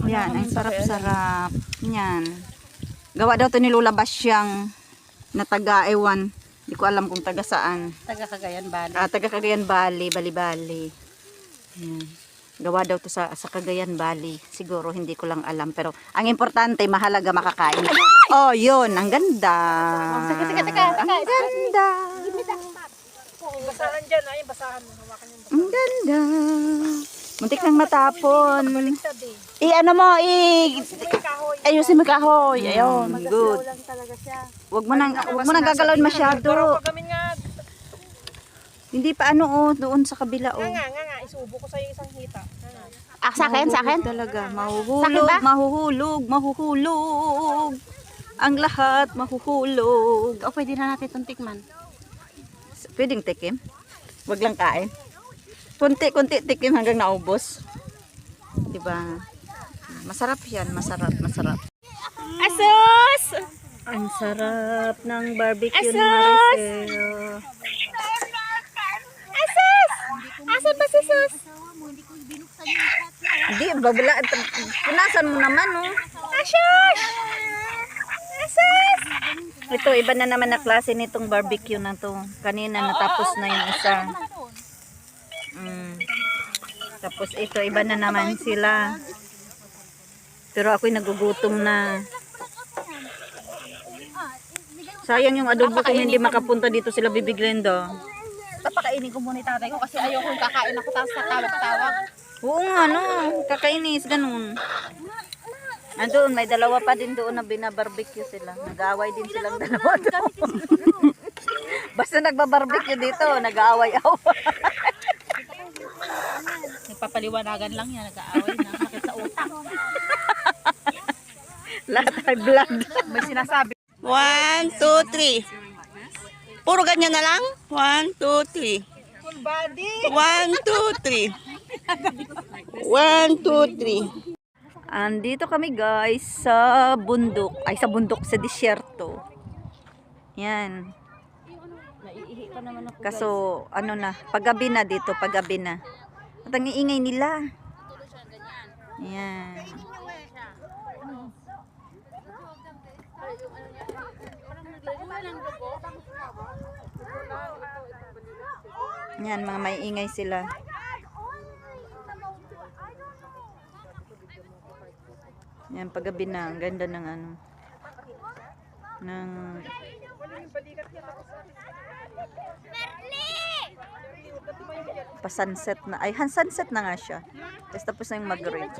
Yan, ang sarap-sarap. Yan. Gawa daw to ni Lola Basyang na taga Ewan. Hindi ko alam kung taga saan. Taga Cagayan Valley. Taga Cagayan Valley, Bali-Bali. Yan. Gawa daw to sa Cagayan Valley. Siguro hindi ko lang alam. Pero ang importante, mahalaga makakain. Oh, yun. Ang ganda. Teka. Ang ganda. Basahan dyan, ay basahan mo. Hawakan yung basahan. Ang ganda. Muntik nang matapon. Baliktad eh. Ano mo, May kahoy. ayusin mo kahoy. Ayun, good. lang talaga siya. Wag mo nang gagalawin masyado. Pero pag kami nga, Hindi pa doon sa kabila nga, isubo ko sa'yo isang hita. Nga. Sa akin? Talaga, Sakit ba? mahuhulog. Ang lahat mahuhulog. O pwede na natin itong tikman. Pwedeng tikim? Wag lang kain. Kunti-kunti tikim hanggang naubos. 'Di ba? Masarap 'yan, masarap. Asus! Ang sarap ng barbecue Asus! ni Maricel. Asan ba si Sus? Hindi, babala. Punasan mo naman, oh. Asus! Asus! Ito, iba na naman na klase nitong barbecue na to. Kanina natapos na yung isa. Tapos ito, iba na naman sila. Pero ako'y nagugutom na. Sayang yung adobo kung hindi makapunta dito sila bibiglen do. Papakainin ko muna yung tatay ko kasi ayoko yung kakain ako tapos tatawag-tawag. Oo nga, no. Kakainis, ganun. Andun, may dalawa pa din doon na binabarbecue sila. Nag-aaway din silang dalawa doon. Basta nagbabarbecue dito, nag-aaway-aaway. Nagpapaliwanagan lang yan, nag-aaway na. Sakit sa utak. Lahat ay blood. May sinasabi. 1, 2, 3. Puro ganyan na lang? 1, 2, 3. Full body. 1, 2, 3. 1, 2, 3. Andito kami guys sa bundok. Ay, sa bundok, sa disyerto. Yan. Kaso, paggabi na dito, paggabi na. At ang iingay nila. Yan. Yan, mga may ingay sila. Yan, paggabi na. Ang ganda ng ng pa-sunset na. Ay, sunset na nga siya. Tapos na yung mag-rave.